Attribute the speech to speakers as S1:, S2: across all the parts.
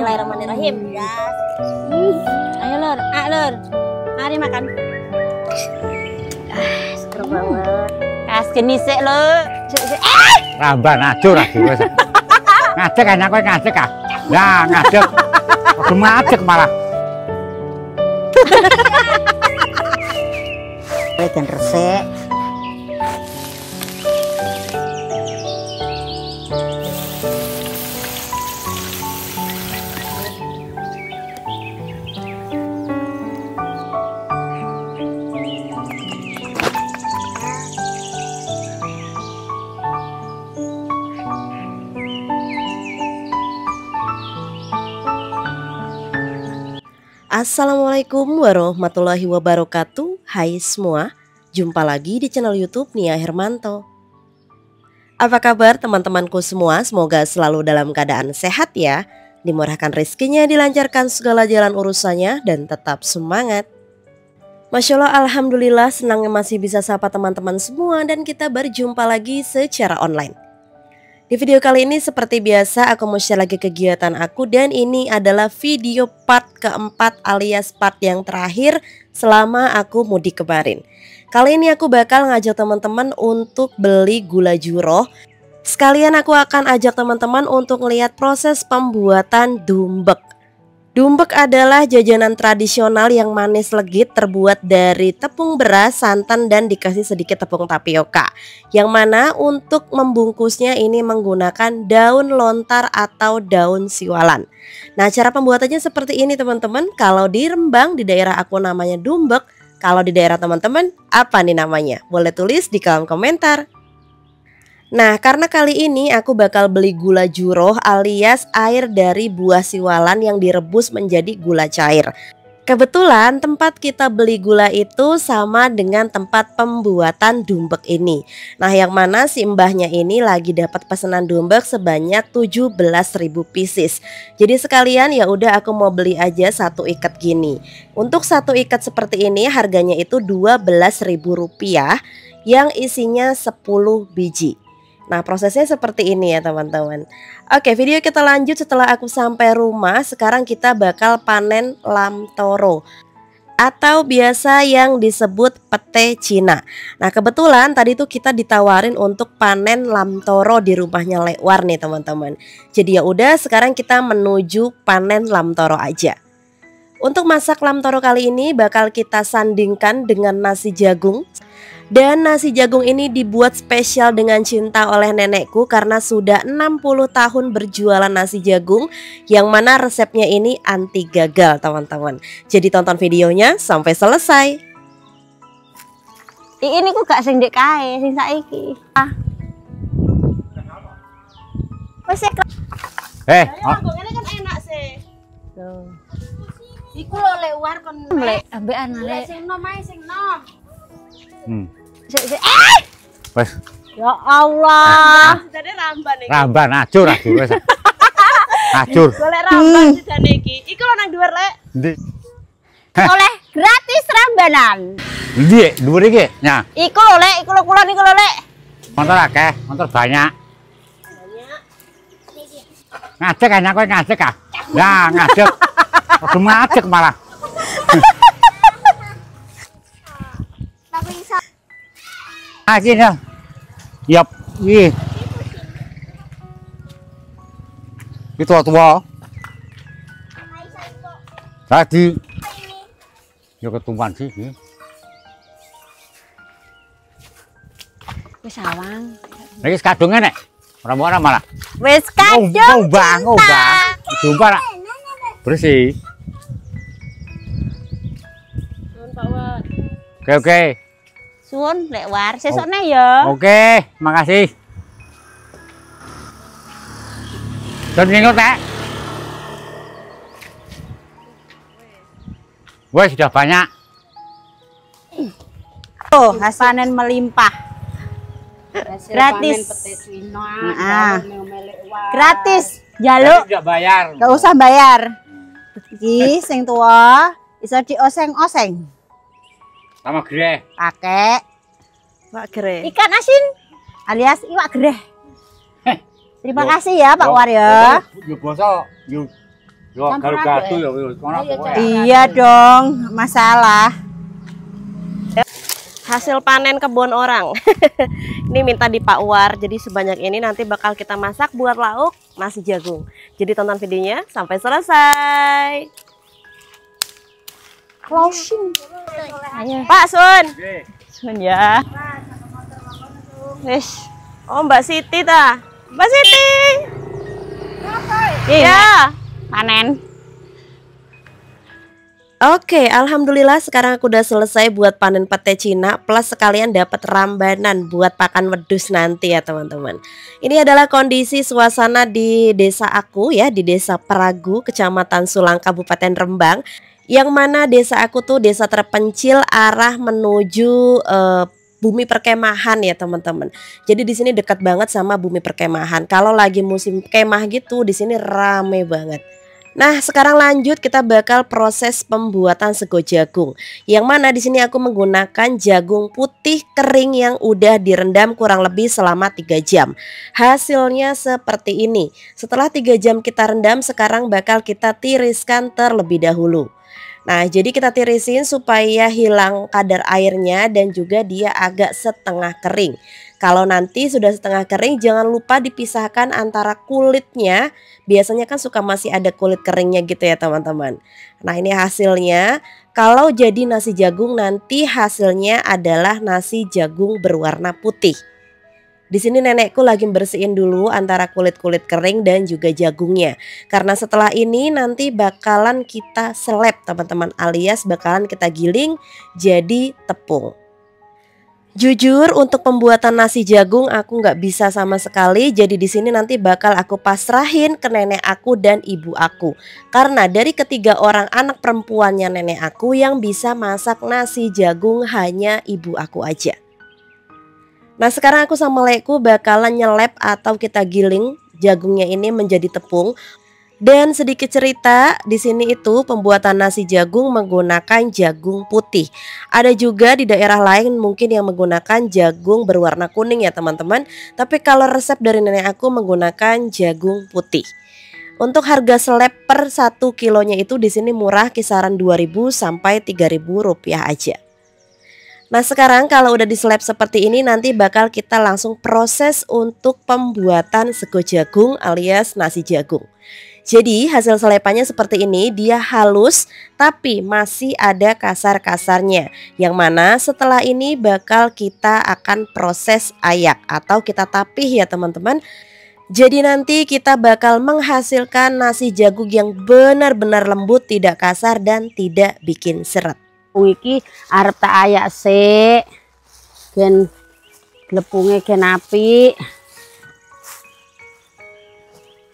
S1: Bismillahirrahmanirrahim. Ayo Lur, Lur. Mari makan. Seger banget. Kas genisik lo.
S2: Ramban acur lagi wis. Ngadeg kan kowe ngadeg ah. Lah ngadeg. Kudu ngadeg malah.
S1: Dan resik.
S3: Assalamualaikum warahmatullahi wabarakatuh. Hai semua, jumpa lagi di channel YouTube Nia Hermanto. Apa kabar teman-temanku semua? Semoga selalu dalam keadaan sehat ya, dimurahkan rezekinya, dilancarkan segala jalan urusannya, dan tetap semangat. Masya Allah, Alhamdulillah, senangnya masih bisa sapa teman-teman semua dan kita berjumpa lagi secara online. Di video kali ini seperti biasa aku mau share lagi kegiatan aku, dan ini adalah video part keempat alias part yang terakhir selama aku mudik kemarin. Kali ini aku bakal ngajak teman-teman untuk beli gula juroh. Sekalian aku akan ajak teman-teman untuk melihat proses pembuatan dumbek. Dumbek adalah jajanan tradisional yang manis legit, terbuat dari tepung beras, santan, dan dikasih sedikit tepung tapioka. Yang mana untuk membungkusnya ini menggunakan daun lontar atau daun siwalan. Nah, cara pembuatannya seperti ini teman-teman. Kalau di Rembang, di daerah aku namanya dumbek. Kalau di daerah teman-teman, apa nih namanya? Boleh tulis di kolom komentar. Nah, karena kali ini aku bakal beli gula juroh alias air dari buah siwalan yang direbus menjadi gula cair. Kebetulan tempat kita beli gula itu sama dengan tempat pembuatan dumbek ini. Nah, yang mana si mbahnya ini lagi dapat pesanan dumbek sebanyak 17.000 pieces. Jadi sekalian ya udah aku mau beli aja satu ikat gini. Untuk satu ikat seperti ini harganya itu Rp12.000 yang isinya 10 biji. Nah, prosesnya seperti ini ya teman-teman. Oke, video kita lanjut setelah aku sampai rumah. Sekarang kita bakal panen lamtoro atau biasa yang disebut pete Cina. Nah, kebetulan tadi tuh kita ditawarin untuk panen lamtoro di rumahnya Lewar nih teman-teman. Jadi ya udah, sekarang kita menuju panen lamtoro aja. Untuk masak lamtoro kali ini bakal kita sandingkan dengan nasi jagung. Dan nasi jagung ini dibuat spesial dengan cinta oleh nenekku karena sudah 60 tahun berjualan nasi jagung, yang mana resepnya ini anti gagal teman-teman. Jadi tonton videonya sampai selesai.
S1: Ini ku gak sing dek kae, sing saiki. Wes ini kan enak sih. Tuh. Iku lo Lewar kon lek ambekan lek sing nom ae sing nom.
S2: Wes.
S1: Ya Allah.
S3: Sidane ramban iki.
S2: Ramban acur lagi wis. Acur.
S3: Golek ramban sidane iki. Iku lo nang dhuwur lek.
S2: Ndi?
S1: Oleh gratis rambanan.
S2: Ndi dhuwur iki? Nah.
S1: Iku lho lek, iku lho kulon iku lho lek.
S2: Motor akeh, motor banyak. Ngadeg kan kowe ngadeg ah. Lah ngadeg. Kudu ngadeg malah. Akhirnya, yap, ini tua tadi, ya ketumpan sih.
S1: Wis awang.
S2: Lagi sekadungnya nek, orang-orang malah.
S1: Wis kadung.
S2: Ngobang, jumpa bersih. Oke.
S1: Suwun Lewar, sesukne ya.
S2: Oke, makasih. Dan minggu Teh. Wah, sudah banyak.
S1: Oh, hasil panen melimpah. Gratis. Gratis. Jaluk.
S2: Tidak bayar.
S1: Gak usah bayar. Iki sing tua iso dioseng-oseng.
S2: Sama greh.
S1: Pakai
S3: Pak Gere.
S1: ikan asin alias iwak gereh. Terima kasih ya Pak War ya.
S2: Yuk boso, yuk Yo garu-garu ya wis kono pokoke.
S1: Iya dong, masalah. Hasil panen kebun orang. Ini minta di Pak War, jadi sebanyak ini nanti bakal kita masak buat lauk nasi jagung. Jadi tonton videonya sampai selesai. Closing. Pak Sun. Sun ya. Wis. Oh Mbak Siti ta. Mbak Siti. Iya. Panen.
S3: Oke, alhamdulillah sekarang aku udah selesai buat panen pete Cina plus sekalian dapat rambanan buat pakan wedhus nanti ya teman-teman. Ini adalah kondisi suasana di desa aku ya, di Desa Peragu, Kecamatan Sulang, Kabupaten Rembang. Yang mana desa aku tuh desa terpencil arah menuju bumi perkemahan ya teman-teman. Jadi di sini dekat banget sama bumi perkemahan. Kalau lagi musim kemah gitu di sini rame banget. Nah, sekarang lanjut kita bakal proses pembuatan sego jagung. Yang mana di sini aku menggunakan jagung putih kering yang udah direndam kurang lebih selama 3 jam. Hasilnya seperti ini. Setelah 3 jam kita rendam, sekarang bakal kita tiriskan terlebih dahulu. Nah, jadi kita tirisin supaya hilang kadar airnya dan juga dia agak setengah kering. Kalau nanti sudah setengah kering, jangan lupa dipisahkan antara kulitnya. Biasanya kan suka masih ada kulit keringnya gitu ya teman-teman. Nah, ini hasilnya. Kalau jadi nasi jagung nanti hasilnya adalah nasi jagung berwarna putih. Di sini nenekku lagi bersihin dulu antara kulit-kulit kering dan juga jagungnya. Karena setelah ini nanti bakalan kita seleb teman-teman, alias bakalan kita giling jadi tepung. Jujur untuk pembuatan nasi jagung aku nggak bisa sama sekali. Jadi di sini nanti bakal aku pasrahin ke nenek aku dan ibu aku. Karena dari ketiga orang anak perempuannya nenek aku yang bisa masak nasi jagung hanya ibu aku aja. Nah sekarang aku sama lekku bakalan nyelep atau kita giling jagungnya ini menjadi tepung. Dan sedikit cerita, di sini itu pembuatan nasi jagung menggunakan jagung putih. Ada juga di daerah lain mungkin yang menggunakan jagung berwarna kuning ya teman-teman. Tapi kalau resep dari nenek aku menggunakan jagung putih. Untuk harga seleb per 1 kilonya itu di sini murah, kisaran 2.000 sampai 3.000 rupiah aja. Nah sekarang kalau udah diseleb seperti ini nanti bakal kita langsung proses untuk pembuatan sego jagung alias nasi jagung. Jadi hasil selepannya seperti ini, dia halus tapi masih ada kasar-kasarnya. Yang mana setelah ini bakal kita akan proses ayak atau kita tapih ya teman-teman. Jadi nanti kita bakal menghasilkan nasi jagung yang benar-benar lembut, tidak kasar dan tidak bikin seret.
S1: Iki arep tak ayak sik. Ben glepunge gen apik.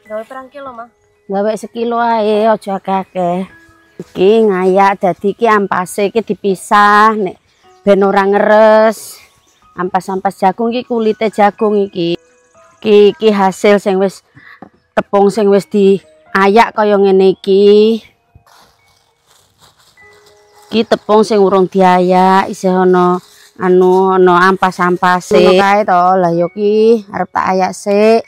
S3: Gawe perang kilo mah.
S1: Gawe sekilo ae aja akeh. Iki ngayak dadi iki ampase iki dipisah nek ben ora ngeres. Ampas-ampas jagung iki kulite jagung iki. Iki hasil sing wis tepung sing wis diayak kaya ngene iki. Iki tepung sing urung diayak isih ana ana ampas-ampase kae to. Lah yo ki arep tak ayak sik.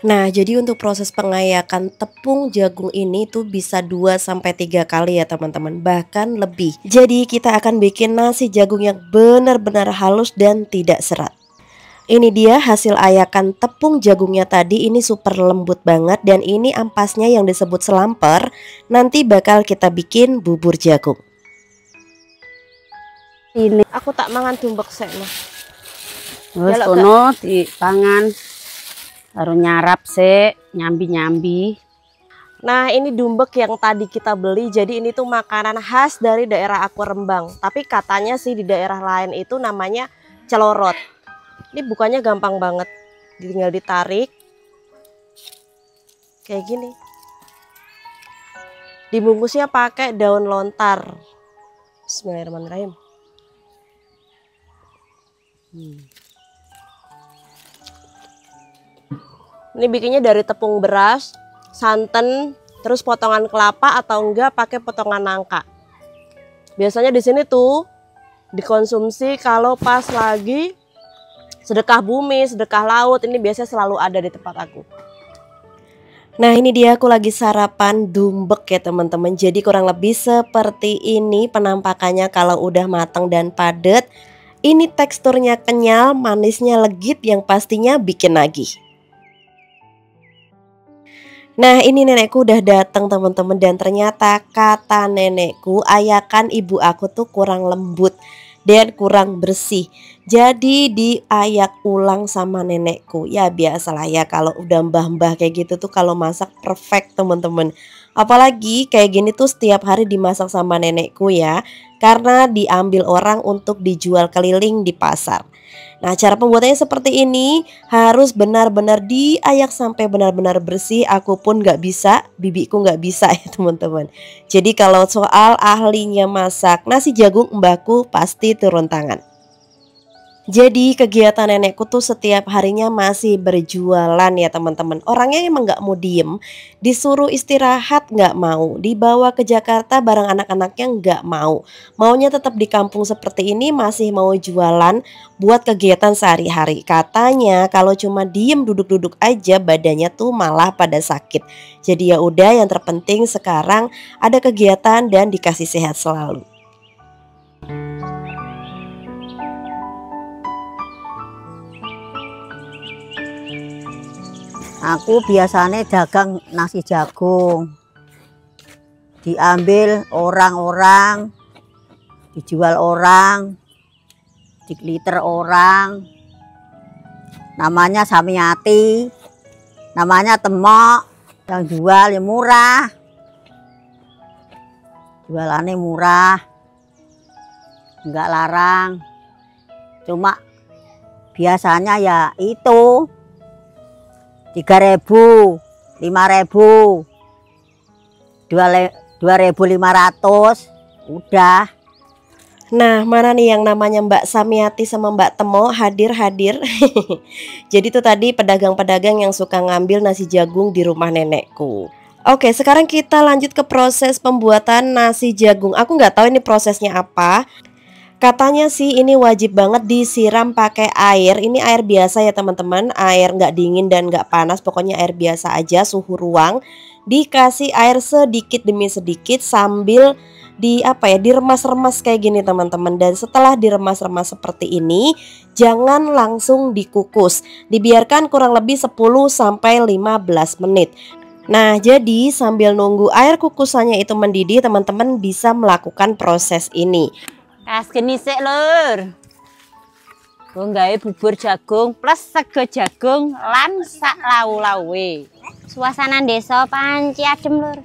S3: Nah jadi untuk proses pengayakan tepung jagung ini tuh bisa 2-3 kali ya teman-teman, bahkan lebih. Jadi kita akan bikin nasi jagung yang benar-benar halus dan tidak serat. Ini dia hasil ayakan tepung jagungnya tadi, ini super lembut banget. Dan ini ampasnya yang disebut selamper, nanti bakal kita bikin bubur jagung.
S1: Ini
S3: Aku tak mangan tumbek sek mah.
S1: wis kono dipangan. Baru nyarap sih, nyambi-nyambi.
S3: Nah ini dumbek yang tadi kita beli. Jadi ini tuh makanan khas dari daerah aku Rembang. Tapi katanya sih di daerah lain itu namanya celorot. Ini bukannya gampang banget, tinggal ditarik kayak gini. Dibungkusnya pakai daun lontar. Bismillahirrahmanirrahim. Ini bikinnya dari tepung beras, santan, terus potongan kelapa atau enggak pakai potongan nangka. Biasanya di sini tuh dikonsumsi kalau pas lagi sedekah bumi, sedekah laut. Ini biasanya selalu ada di tempat aku. Nah ini dia aku lagi sarapan dumbek ya teman-teman. Jadi kurang lebih seperti ini penampakannya kalau udah matang dan padat. Ini teksturnya kenyal, manisnya legit yang pastinya bikin nagih. Nah ini nenekku udah datang teman-teman, dan ternyata kata nenekku ayakan ibu aku tuh kurang lembut dan kurang bersih. Jadi diayak ulang sama nenekku. Ya biasalah ya kalau udah mbah-mbah kayak gitu tuh kalau masak perfect teman-teman. Apalagi kayak gini tuh setiap hari dimasak sama nenekku ya, karena diambil orang untuk dijual keliling di pasar. Nah cara pembuatannya seperti ini, harus benar-benar diayak sampai benar-benar bersih. Aku pun nggak bisa, bibiku nggak bisa ya teman-teman. Jadi kalau soal ahlinya masak nasi jagung, mbahku pasti turun tangan. Jadi kegiatan nenekku tuh setiap harinya masih berjualan ya teman-teman. Orangnya emang nggak mau diem, disuruh istirahat nggak mau, dibawa ke Jakarta bareng anak-anaknya nggak mau. Maunya tetap di kampung seperti ini, masih mau jualan buat kegiatan sehari-hari. Katanya kalau cuma diem duduk-duduk aja badannya tuh malah pada sakit. Jadi ya udah, yang terpenting sekarang ada kegiatan dan dikasih sehat selalu.
S4: Aku biasanya dagang nasi jagung, diambil orang-orang, dijual orang, digliter orang. Namanya Samiati, namanya Temok. Yang jual ya murah, jualannya murah, enggak larang. Cuma biasanya ya itu 3.000, 5.000, 2.500, udah.
S3: Nah mana nih yang namanya Mbak Samiati sama Mbak Temo hadir-hadir. Jadi tuh tadi pedagang-pedagang yang suka ngambil nasi jagung di rumah nenekku. Oke, sekarang kita lanjut ke proses pembuatan nasi jagung. Aku nggak tahu ini prosesnya apa. Katanya sih ini wajib banget disiram pakai air. Ini air biasa ya teman-teman, air nggak dingin dan nggak panas, pokoknya air biasa aja, suhu ruang. Dikasih air sedikit demi sedikit sambil diremas-remas kayak gini teman-teman. Dan setelah diremas-remas seperti ini, jangan langsung dikukus. Dibiarkan kurang lebih 10-15 menit. Nah jadi sambil nunggu air kukusannya itu mendidih, teman-teman bisa melakukan proses ini.
S1: Kas geni sik lur. Nggawe bubur jagung plus sego jagung lan sak lau-lawe. Suasana desa panci adem lur.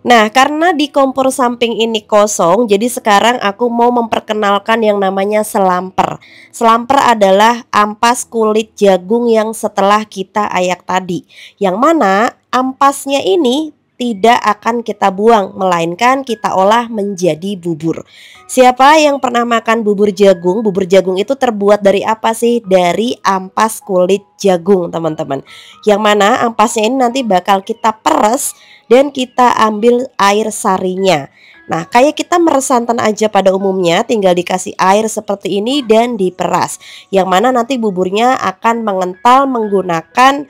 S3: Nah karena di kompor samping ini kosong, jadi sekarang aku mau memperkenalkan yang namanya selamper. Selamper adalah ampas kulit jagung yang setelah kita ayak tadi, yang mana ampasnya ini tidak akan kita buang, melainkan kita olah menjadi bubur. Siapa yang pernah makan bubur jagung? Bubur jagung itu terbuat dari apa sih? Dari ampas kulit jagung teman-teman. Yang mana ampasnya ini nanti bakal kita peres dan kita ambil air sarinya. Nah kayak kita meres santan aja pada umumnya, tinggal dikasih air seperti ini dan diperas. Yang mana nanti buburnya akan mengental menggunakan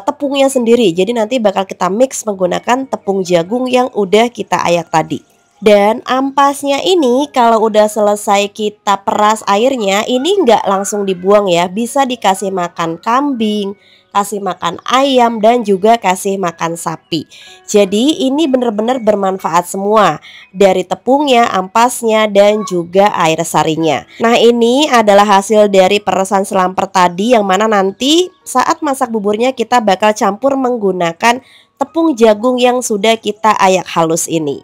S3: tepungnya sendiri. Jadi nanti bakal kita mix menggunakan tepung jagung yang udah kita ayak tadi. Dan ampasnya ini kalau udah selesai kita peras airnya, ini nggak langsung dibuang ya, bisa dikasih makan kambing, kasih makan ayam, dan juga kasih makan sapi. Jadi ini benar-benar bermanfaat semua, dari tepungnya, ampasnya, dan juga air sarinya. Nah ini adalah hasil dari peresan selamper tadi, yang mana nanti saat masak buburnya kita bakal campur menggunakan tepung jagung yang sudah kita ayak halus ini.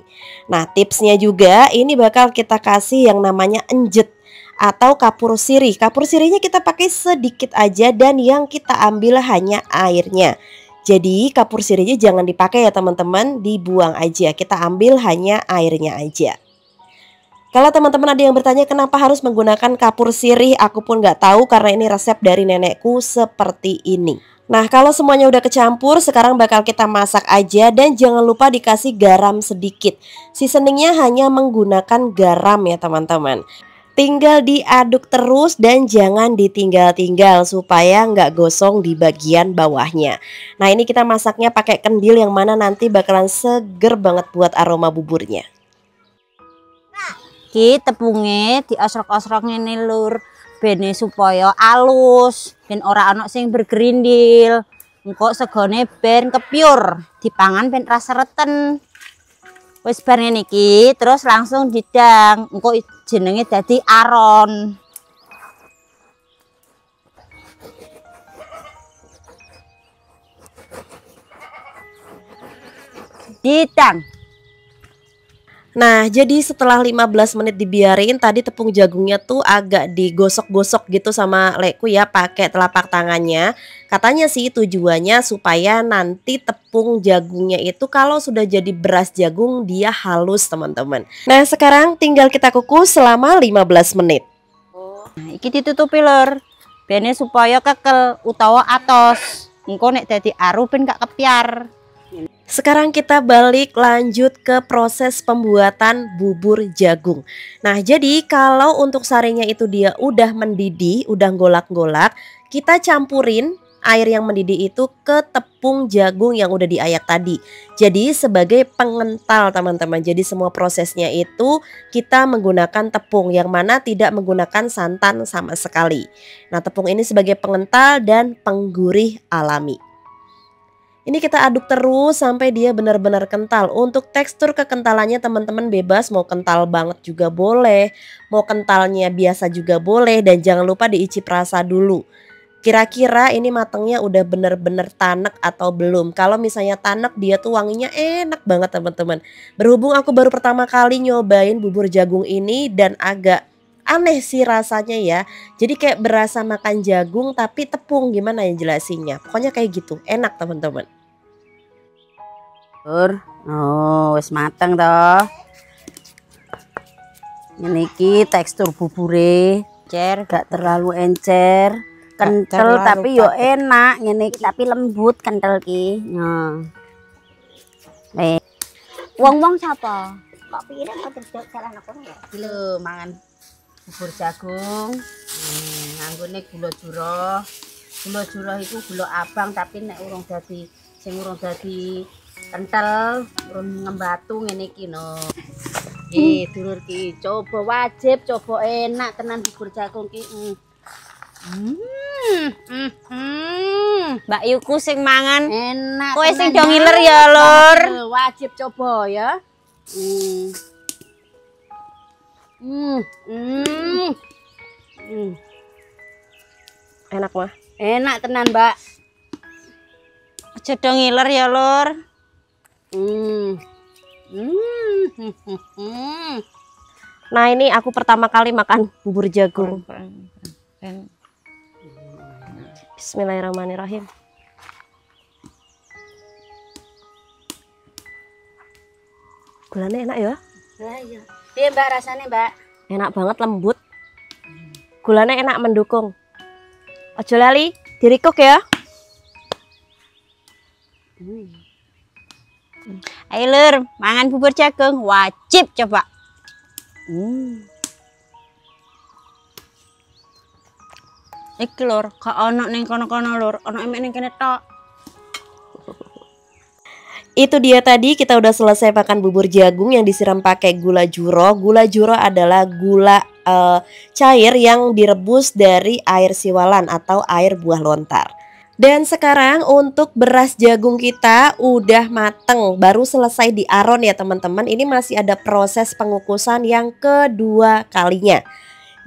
S3: Nah tipsnya juga ini bakal kita kasih yang namanya enjet atau kapur sirih. Kapur sirihnya kita pakai sedikit aja dan yang kita ambil hanya airnya. Jadi kapur sirihnya jangan dipakai ya teman-teman, dibuang aja. Kita ambil hanya airnya aja. Kalau teman-teman ada yang bertanya kenapa harus menggunakan kapur sirih, aku pun nggak tahu karena ini resep dari nenekku seperti ini. Nah kalau semuanya udah kecampur, sekarang bakal kita masak aja dan jangan lupa dikasih garam sedikit. Seasoningnya hanya menggunakan garam ya teman-teman. Tinggal diaduk terus dan jangan ditinggal-tinggal supaya nggak gosong di bagian bawahnya. Nah ini kita masaknya pakai kendil yang mana nanti bakalan seger banget buat aroma buburnya.
S4: Ki tepungnya diosrok-osrok ngene lur, bene supaya alus, ben ora ana sing bergerindil. Engko segone ben kepiur, dipangan ben rasa reten. Wis bar ngene iki, terus langsung didang. Engko jenenge dadi aron. Didang.
S3: Nah, jadi setelah 15 menit dibiarin, tadi tepung jagungnya tuh agak digosok-gosok gitu sama lekku ya, pakai telapak tangannya. Katanya sih tujuannya supaya nanti tepung jagungnya itu kalau sudah jadi beras jagung dia halus, teman-teman. Nah, sekarang tinggal kita kukus selama 15 menit.
S4: Nah, iki ditutupi lur. Bene supaya kekel utawa atos. Engko nek dadi aru ben gak kepiar.
S3: Sekarang kita balik lanjut ke proses pembuatan bubur jagung. Nah, jadi kalau untuk sarenya itu dia udah mendidih, udah golak-golak, kita campurin air yang mendidih itu ke tepung jagung yang udah diayak tadi. Jadi sebagai pengental teman-teman. Jadi semua prosesnya itu kita menggunakan tepung yang mana tidak menggunakan santan sama sekali. Nah, tepung ini sebagai pengental dan penggurih alami. Ini kita aduk terus sampai dia benar-benar kental. Untuk tekstur kekentalannya teman-teman bebas, mau kental banget juga boleh, mau kentalnya biasa juga boleh, dan jangan lupa diicip rasa dulu. Kira-kira ini matangnya udah bener-bener tanek atau belum. Kalau misalnya tanek dia tuh wanginya enak banget teman-teman. Berhubung aku baru pertama kali nyobain bubur jagung ini dan agak aneh sih rasanya ya. Jadi kayak berasa makan jagung tapi tepung, gimana ya jelasinnya. Pokoknya kayak gitu, enak teman-teman.
S1: Oh, wis mateng toh. Ini iki tekstur bubure, gak terlalu encer, kental tapi yo enak ngene iki, tapi lembut kental ki. Nah.
S4: Wong-wong sapa?
S1: Kok pikiran kok terus salah aku ya? Lho, mangan bubur jagung. Nganggone gula jura. Gula jura iku gula abang tapi nek urung dadi kental, urung ngembatu ngene iki no. Dulur ki, coba wajib, coba enak tenan bubur jagung ki.
S4: Mbak Yuku sing mangan
S1: Enak.
S4: kowe sing do ngiler ya lur.
S1: Wajib coba ya.
S3: Enak mah.
S1: Enak tenan, Mbak.
S4: Aja do ngiler ya lur.
S3: Nah ini aku pertama kali makan bubur jagung. Bismillahirrahmanirrahim. Gulanya enak ya?
S1: Nah, iya. Piye Mbak rasanya, Mbak?
S3: Enak banget, lembut. Gulanya enak, mendukung. Ojo lali, dirikuk ya.
S4: Ayo lur, mangan bubur jagung wajib coba. Iki lur, gak ono ning kono-kono lur, ono emek ning kene tok.
S3: Itu dia tadi kita udah selesai makan bubur jagung yang disiram pakai gula juro. Gula juro adalah gula cair yang direbus dari air siwalan atau air buah lontar. Dan sekarang untuk beras jagung kita udah mateng, baru selesai diaron ya teman-teman. Ini masih ada proses pengukusan yang kedua kalinya.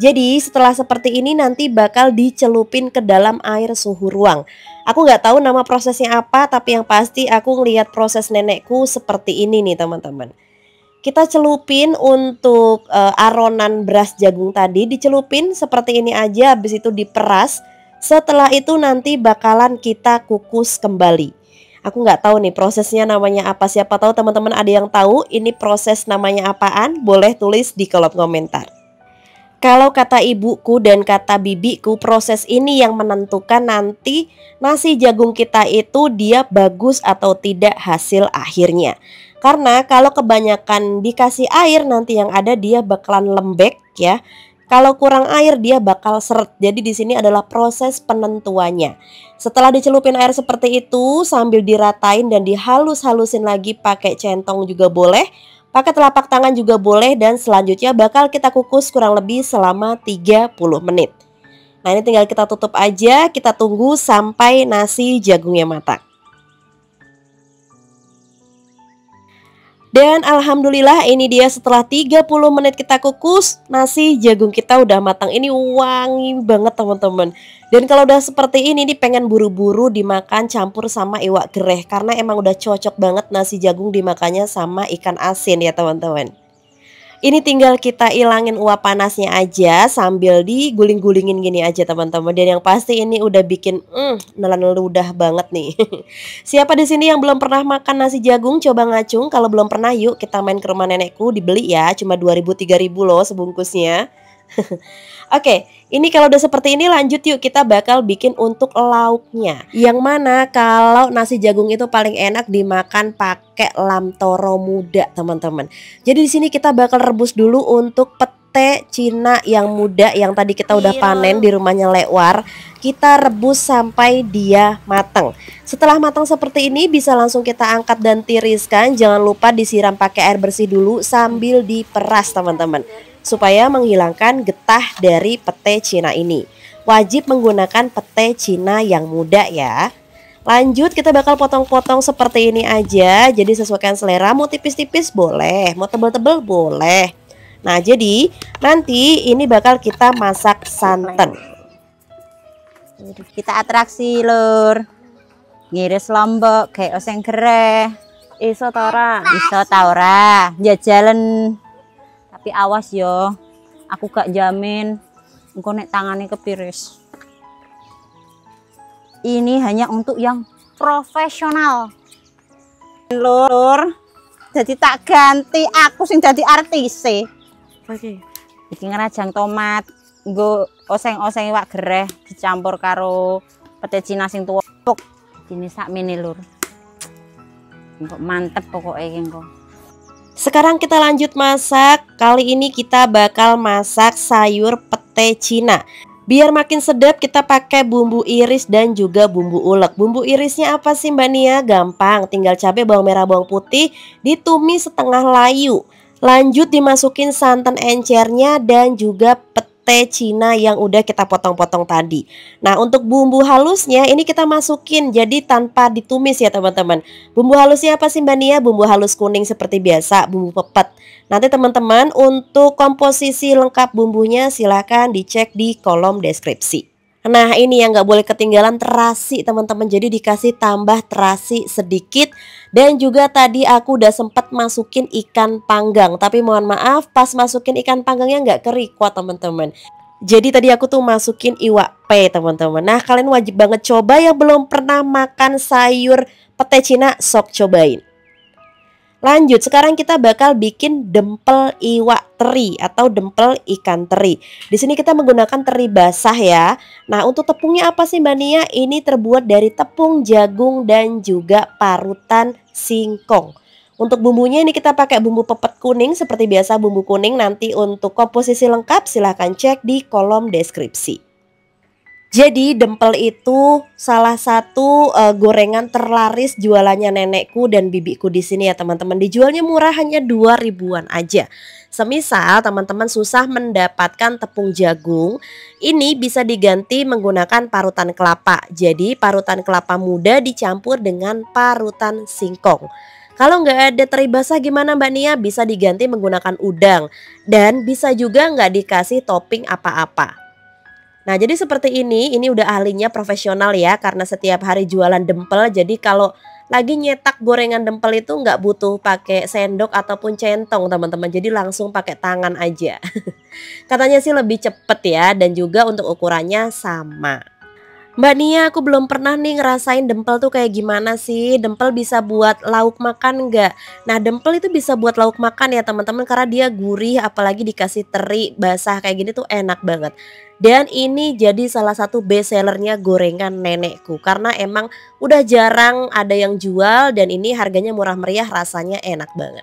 S3: Jadi setelah seperti ini nanti bakal dicelupin ke dalam air suhu ruang. Aku nggak tahu nama prosesnya apa, tapi yang pasti aku ngelihat proses nenekku seperti ini nih teman-teman. Kita celupin untuk aronan beras jagung tadi, dicelupin seperti ini aja, habis itu diperas. Setelah itu nanti bakalan kita kukus kembali. Aku nggak tahu nih prosesnya namanya apa, siapa tahu teman-teman ada yang tahu ini proses namanya apaan, boleh tulis di kolom komentar. Kalau kata ibuku dan kata bibiku, proses ini yang menentukan nanti nasi jagung kita itu dia bagus atau tidak hasil akhirnya. Karena kalau kebanyakan dikasih air nanti yang ada dia bakalan lembek ya. Kalau kurang air dia bakal seret. Jadi di sini adalah proses penentuannya. Setelah dicelupin air seperti itu sambil diratain dan dihalus-halusin lagi pakai centong juga boleh, pakai telapak tangan juga boleh, dan selanjutnya bakal kita kukus kurang lebih selama 30 menit. Nah, ini tinggal kita tutup aja, kita tunggu sampai nasi jagungnya matang. Dan alhamdulillah ini dia setelah 30 menit kita kukus, nasi jagung kita udah matang. Ini wangi banget teman-teman. Dan kalau udah seperti ini nih pengen buru-buru dimakan campur sama iwak gereh, karena emang udah cocok banget nasi jagung dimakannya sama ikan asin ya teman-teman. Ini tinggal kita ilangin uap panasnya aja sambil diguling-gulingin gini aja teman-teman. Dan yang pasti ini udah bikin nelan ludah banget nih. Siapa di sini yang belum pernah makan nasi jagung? Coba ngacung. Kalau belum pernah yuk kita main ke rumah nenekku, dibeli ya, cuma 2.000-3.000 loh sebungkusnya. Oke, ini kalau udah seperti ini lanjut yuk kita bakal bikin untuk lauknya. Yang mana kalau nasi jagung itu paling enak dimakan pakai lam toro muda teman-teman. Jadi di sini kita bakal rebus dulu untuk pete Cina yang muda yang tadi kita udah panen di rumahnya Lewar. Kita rebus sampai dia matang. Setelah matang seperti ini bisa langsung kita angkat dan tiriskan. Jangan lupa disiram pakai air bersih dulu sambil diperas teman-teman, supaya menghilangkan getah dari pete Cina ini. Wajib menggunakan pete Cina yang muda ya. Lanjut kita bakal potong-potong seperti ini aja. Jadi sesuaikan selera, mau tipis-tipis boleh, mau tebel-tebel boleh. Nah jadi nanti ini bakal kita masak santan.
S4: Kita atraksi lur, ngiris lombok kayak oseng gereh.
S1: Iso tora.
S4: Iso taura, jajalan. Tapi awas yo, aku gak jamin engko nek tangane kepiris. Ini hanya untuk yang profesional. Lur, jadi tak ganti aku sing jadi artis.
S1: Oke.
S4: Iki ngerajang tomat, nggo oseng-oseng iwak gereh dicampur karo pete Cina sing tuwa. Ini sak mini lur. Engko mantep pokoknya engko.
S3: Sekarang kita lanjut masak. Kali ini kita bakal masak sayur pete Cina. Biar makin sedap kita pakai bumbu iris dan juga bumbu ulek. Bumbu irisnya apa sih Mbak Nia? Gampang, tinggal cabai, bawang merah, bawang putih ditumis setengah layu. Lanjut dimasukin santan encernya dan juga pete Cina yang udah kita potong-potong tadi. Nah untuk bumbu halusnya ini kita masukin jadi tanpa ditumis ya teman-teman. Bumbu halusnya apa sih Mbak Nia? Bumbu halus kuning seperti biasa, bumbu pepet. Nanti teman-teman untuk komposisi lengkap bumbunya silahkan dicek di kolom deskripsi. Nah ini yang nggak boleh ketinggalan terasi teman-teman. Jadi dikasih tambah terasi sedikit. Dan juga tadi aku udah sempat masukin ikan panggang. Tapi mohon maaf pas masukin ikan panggangnya nggak kerikuat teman-teman. Jadi tadi aku tuh masukin iwak pe teman-teman. Nah kalian wajib banget coba, yang belum pernah makan sayur pete Cina sok cobain. Lanjut, sekarang kita bakal bikin dempel iwak teri atau dempel ikan teri. Di sini kita menggunakan teri basah ya. Nah, untuk tepungnya apa sih Mbak Nia? Ini terbuat dari tepung jagung dan juga parutan singkong. Untuk bumbunya ini kita pakai bumbu pepet kuning seperti biasa, bumbu kuning. Nanti untuk komposisi lengkap silahkan cek di kolom deskripsi. Jadi dempel itu salah satu gorengan terlaris jualannya nenekku dan bibiku di sini ya teman-teman. Dijualnya murah, hanya 2.000-an aja. Semisal teman-teman susah mendapatkan tepung jagung, ini bisa diganti menggunakan parutan kelapa. Jadi parutan kelapa muda dicampur dengan parutan singkong. Kalau nggak ada teri basah gimana Mbak Nia? Bisa diganti menggunakan udang. Dan bisa juga nggak dikasih topping apa-apa. Nah jadi seperti ini udah ahlinya profesional ya, karena setiap hari jualan dempel. Jadi kalau lagi nyetak gorengan dempel itu nggak butuh pakai sendok ataupun centong teman-teman. Jadi langsung pakai tangan aja. Katanya sih lebih cepet ya, dan juga untuk ukurannya sama. Mbak Nia, aku belum pernah nih ngerasain dempel tuh kayak gimana sih. Dempel bisa buat lauk makan nggak? Nah dempel itu bisa buat lauk makan ya teman-teman, karena dia gurih, apalagi dikasih teri basah kayak gini tuh enak banget. Dan ini jadi salah satu best sellernya gorengan nenekku, karena emang udah jarang ada yang jual dan ini harganya murah meriah, rasanya enak banget.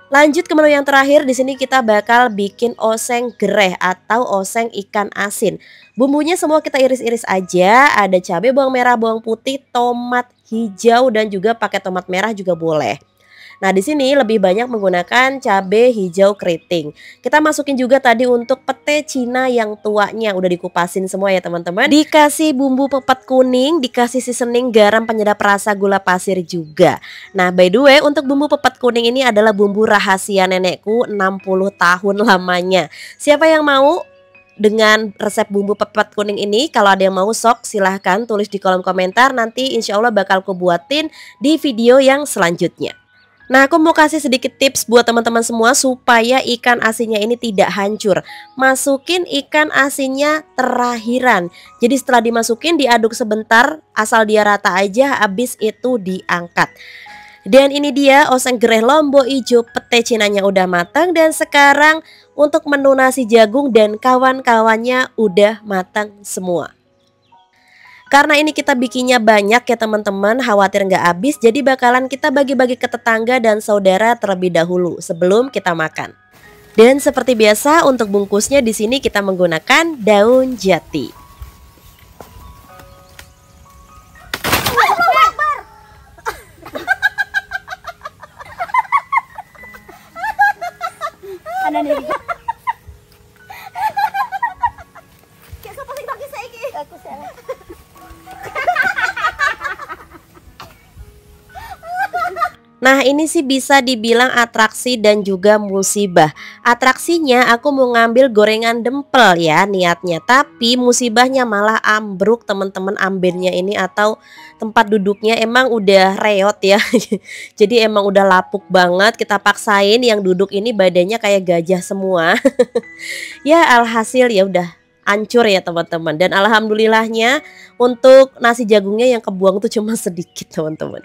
S3: Lanjut ke menu yang terakhir, di sini kita bakal bikin oseng gereh atau oseng ikan asin. Bumbunya semua kita iris-iris aja, ada cabai, bawang merah, bawang putih, tomat hijau dan juga pakai tomat merah juga boleh. Nah, di sini lebih banyak menggunakan cabai hijau keriting. Kita masukin juga tadi untuk pete Cina yang tuanya, udah dikupasin semua ya teman-teman. Dikasih bumbu pepet kuning, dikasih seasoning garam penyedap rasa, gula pasir juga. Nah, by the way, untuk bumbu pepet kuning ini adalah bumbu rahasia nenekku 60 tahun lamanya. Siapa yang mau dengan resep bumbu pepet kuning ini? Kalau ada yang mau sok silahkan tulis di kolom komentar. Nanti insya Allah bakal aku buatin di video yang selanjutnya. Nah, aku mau kasih sedikit tips buat teman-teman semua supaya ikan asinnya ini tidak hancur. Masukin ikan asinnya terakhiran. Jadi setelah dimasukin diaduk sebentar, asal dia rata aja, habis itu diangkat. Dan ini dia oseng gereh lombok ijo pete Cinanya udah matang. Dan sekarang untuk menu nasi jagung dan kawan-kawannya udah matang semua. Karena ini kita bikinnya banyak ya teman-teman, khawatir nggak habis, jadi bakalan kita bagi-bagi ke tetangga dan saudara terlebih dahulu sebelum kita makan. Dan seperti biasa untuk bungkusnya di sini kita menggunakan daun jati. Nah, ini sih bisa dibilang atraksi dan juga musibah. Atraksinya aku mau ngambil gorengan dempel ya niatnya, tapi musibahnya malah ambruk teman-teman. Ambennya ini atau tempat duduknya emang udah reot ya. Jadi emang udah lapuk banget. Kita paksain yang duduk ini badannya kayak gajah semua. Ya alhasil ya udah hancur ya teman-teman. Dan alhamdulillahnya untuk nasi jagungnya yang kebuang tuh cuma sedikit teman-teman.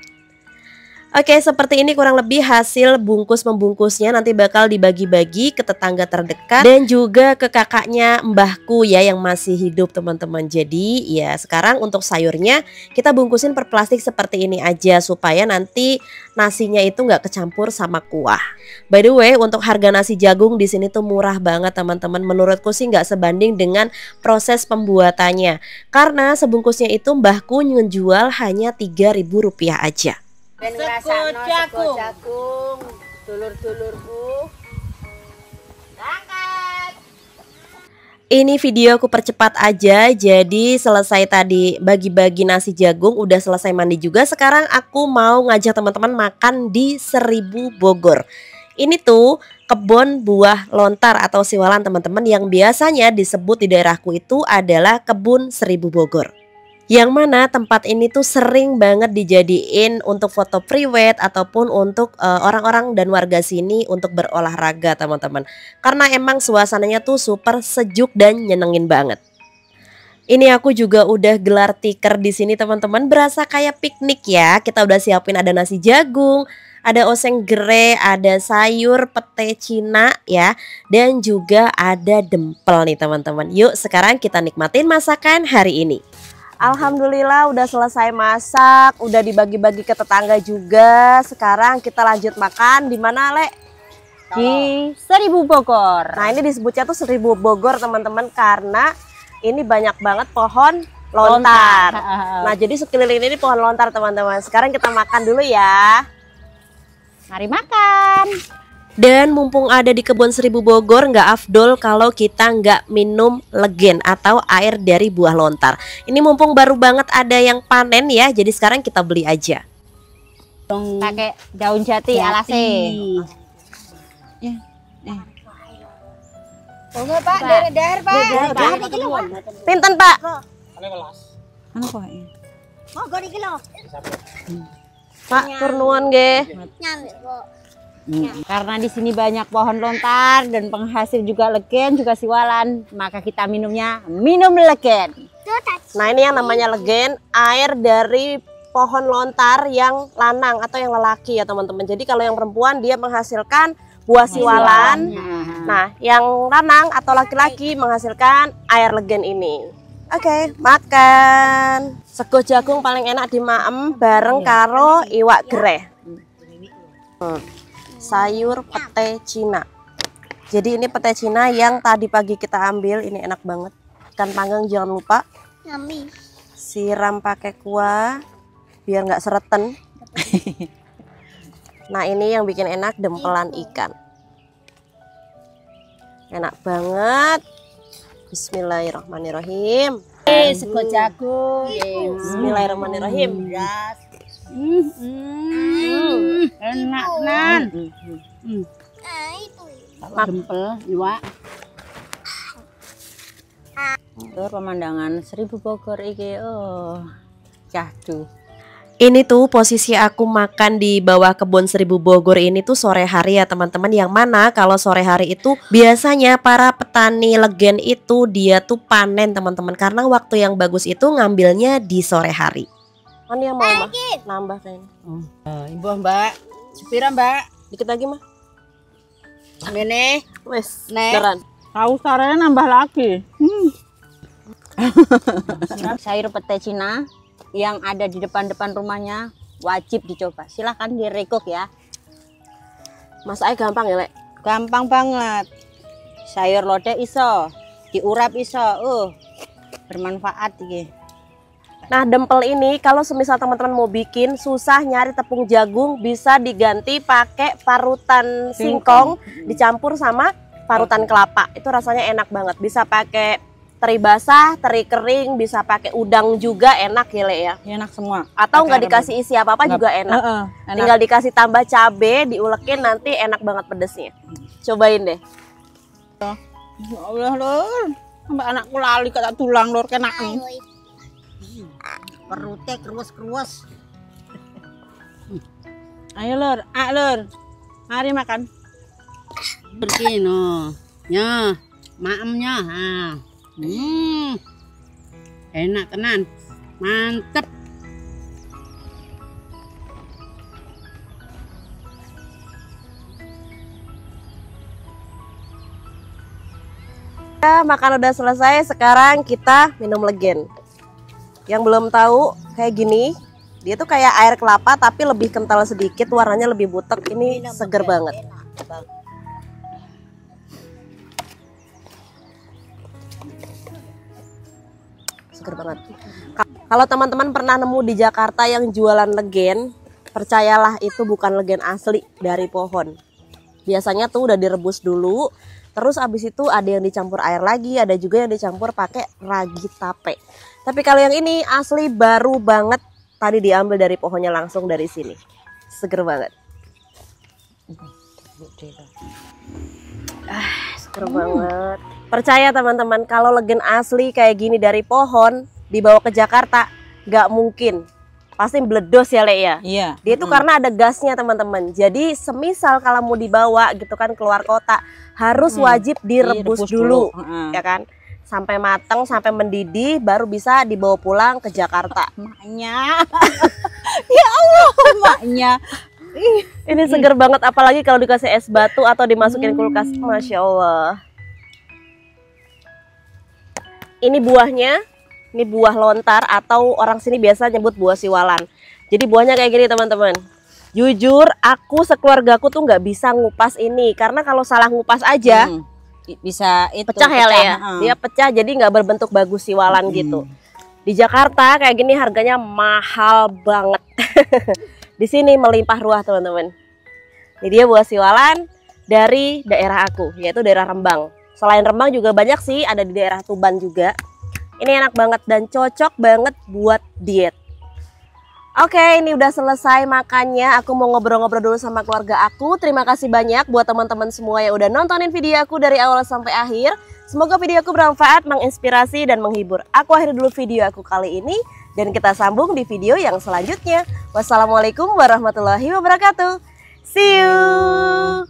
S3: Oke, seperti ini kurang lebih hasil bungkus-membungkusnya. Nanti bakal dibagi-bagi ke tetangga terdekat dan juga ke kakaknya mbahku ya yang masih hidup teman-teman. Jadi ya sekarang untuk sayurnya kita bungkusin per plastik seperti ini aja supaya nanti nasinya itu nggak kecampur sama kuah. By the way, untuk harga nasi jagung di sini tuh murah banget teman-teman. Menurutku sih nggak sebanding dengan proses pembuatannya. Karena sebungkusnya itu mbahku ngejual hanya Rp3.000 aja.
S1: Sego jagung, dulur-dulurku. Berangkat.
S3: Ini video aku percepat aja. Jadi selesai tadi bagi-bagi nasi jagung, udah selesai mandi juga. Sekarang aku mau ngajak teman-teman makan di Seribu Bogor. Ini tuh kebun buah lontar atau siwalan teman-teman, yang biasanya disebut di daerahku itu adalah kebun Seribu Bogor. Yang mana tempat ini tuh sering banget dijadiin untuk foto priwet ataupun untuk orang-orang dan warga sini untuk berolahraga teman-teman. Karena emang suasananya tuh super sejuk dan nyenengin banget. Ini aku juga udah gelar tikar di sini teman-teman, berasa kayak piknik ya. Kita udah siapin ada nasi jagung, ada oseng gereh, ada sayur pete Cina ya, dan juga ada dempel nih teman-teman. Yuk sekarang kita nikmatin masakan hari ini. Alhamdulillah udah selesai masak, udah dibagi-bagi ke tetangga juga. Sekarang kita lanjut makan di mana, Le?
S4: Di Seribu Bogor.
S3: Nah, ini disebutnya tuh Seribu Bogor, teman-teman, karena ini banyak banget pohon lontar. Nah, jadi sekeliling ini pohon lontar, teman-teman. Sekarang kita makan dulu ya.
S4: Mari makan.
S3: Dan mumpung ada di kebun Seribu Bogor, nggak afdol kalau kita nggak minum legen atau air dari buah lontar. Ini mumpung baru banget ada yang panen ya, jadi sekarang kita beli aja.
S4: Pakai daun jati alase. Ya.
S1: Monggo Pak, der Pak.
S3: Pinten Pak?
S4: Anu kok?
S1: Monggo niki lho.
S3: Pak, turnuan nggih.
S4: Karena di sini banyak pohon lontar dan penghasil juga legen juga siwalan, maka kita minumnya minum legen.
S3: Nah, ini yang namanya legen, air dari pohon lontar yang lanang atau yang lelaki ya teman-teman. Jadi kalau yang perempuan dia menghasilkan buah siwalan. Nah, yang lanang atau laki-laki menghasilkan air legen ini. Oke, makan. Sego jagung paling enak di maem bareng karo iwak gereh. sayur pete Cina. Jadi ini pete Cina yang tadi pagi kita ambil, ini enak banget. Ikan panggang jangan lupa. Siram pakai kuah biar nggak sereten. Nah ini yang bikin enak, dempelan ikan. Enak banget. Bismillahirrahmanirrahim.
S1: Sego jagung.
S3: Bismillahirrahmanirrahim.
S1: Enak nan. Dempel, iwak.
S4: Tur pemandangan Seribu Bogor iki. Oh, cahdu.
S3: Ini tuh posisi aku makan di bawah kebun Seribu Bogor ini tuh sore hari ya teman-teman. Yang mana kalau sore hari itu biasanya para petani legen itu dia tuh panen teman-teman. Karena waktu yang bagus itu ngambilnya di sore hari. Ini yang mau mah nambah kayaknya.
S1: Ibu Mbak, sepira Mbak?
S3: Dikit lagi mah.
S1: Ini,
S3: Wes,
S1: Nek.
S3: beneran.
S5: Tahu caranya nambah lagi.
S4: Sayur pete Cina yang ada di depan-depan rumahnya wajib dicoba. Silahkan direkok ya.
S3: Masaknya gampang ya, Lek?
S4: Gampang banget. Sayur lodeh iso, diurap iso. Bermanfaat iki.
S3: Nah dempel ini kalau semisal teman-teman mau bikin susah nyari tepung jagung, bisa diganti pakai parutan singkong dicampur sama parutan kelapa. Itu rasanya enak banget. Bisa pakai teri basah, teri kering, bisa pakai udang juga enak ya Le ya.
S5: Enak semua.
S3: Atau nggak dikasih isi apa-apa juga enak.
S5: Enak.
S3: Tinggal dikasih tambah cabe, diulekin nanti enak banget pedesnya. Cobain deh.
S5: Ya Allah lur, sampai anakku lali kata tulang lur kena.
S4: Perutnya keruas-keruas.
S5: Ayo lur, mari makan.
S1: pergi no. Nya, maemnya. Enak tenan. Mantep.
S3: Ya, makan udah selesai, sekarang kita minum legen. Yang belum tahu kayak gini, dia tuh kayak air kelapa tapi lebih kental sedikit, warnanya lebih butek. Ini seger banget. Seger banget. Kalau teman-teman pernah nemu di Jakarta yang jualan legen, percayalah itu bukan legen asli dari pohon. Biasanya tuh udah direbus dulu, terus abis itu ada yang dicampur air lagi, ada juga yang dicampur pakai ragi tape. Tapi kalau yang ini asli baru banget, tadi diambil dari pohonnya langsung dari sini. Seger banget. Seger banget. Percaya teman-teman, kalau legen asli kayak gini dari pohon dibawa ke Jakarta, nggak mungkin. Pasti meledos ya Le ya.
S5: Iya.
S3: Dia itu karena ada gasnya teman-teman. Jadi semisal kalau mau dibawa gitu kan keluar kota, harus wajib direbus dulu. Ya kan? Sampai mateng, sampai mendidih, baru bisa dibawa pulang ke Jakarta.
S5: Maknya. Ya Allah, maknya.
S3: Ini seger banget, apalagi kalau dikasih es batu atau dimasukin kulkas. Masya Allah. Ini buahnya, ini buah lontar atau orang sini biasa nyebut buah siwalan. Jadi buahnya kayak gini teman-teman. Jujur, aku sekeluargaku tuh nggak bisa ngupas ini, karena kalau salah ngupas aja
S4: Bisa itu
S3: pecah ya Le ya. Dia pecah jadi nggak berbentuk bagus siwalan gitu. Di Jakarta kayak gini harganya mahal banget. Di sini melimpah ruah teman-teman. Ini dia buah siwalan dari daerah aku, yaitu daerah Rembang. Selain Rembang juga banyak sih, ada di daerah Tuban juga. Ini enak banget dan cocok banget buat diet. Oke, ini udah selesai makannya. Aku mau ngobrol-ngobrol dulu sama keluarga aku. Terima kasih banyak buat teman-teman semua yang udah nontonin video aku dari awal sampai akhir. Semoga video aku bermanfaat, menginspirasi, dan menghibur. Aku akhiri dulu video aku kali ini, dan kita sambung di video yang selanjutnya. Wassalamualaikum warahmatullahi wabarakatuh. See you!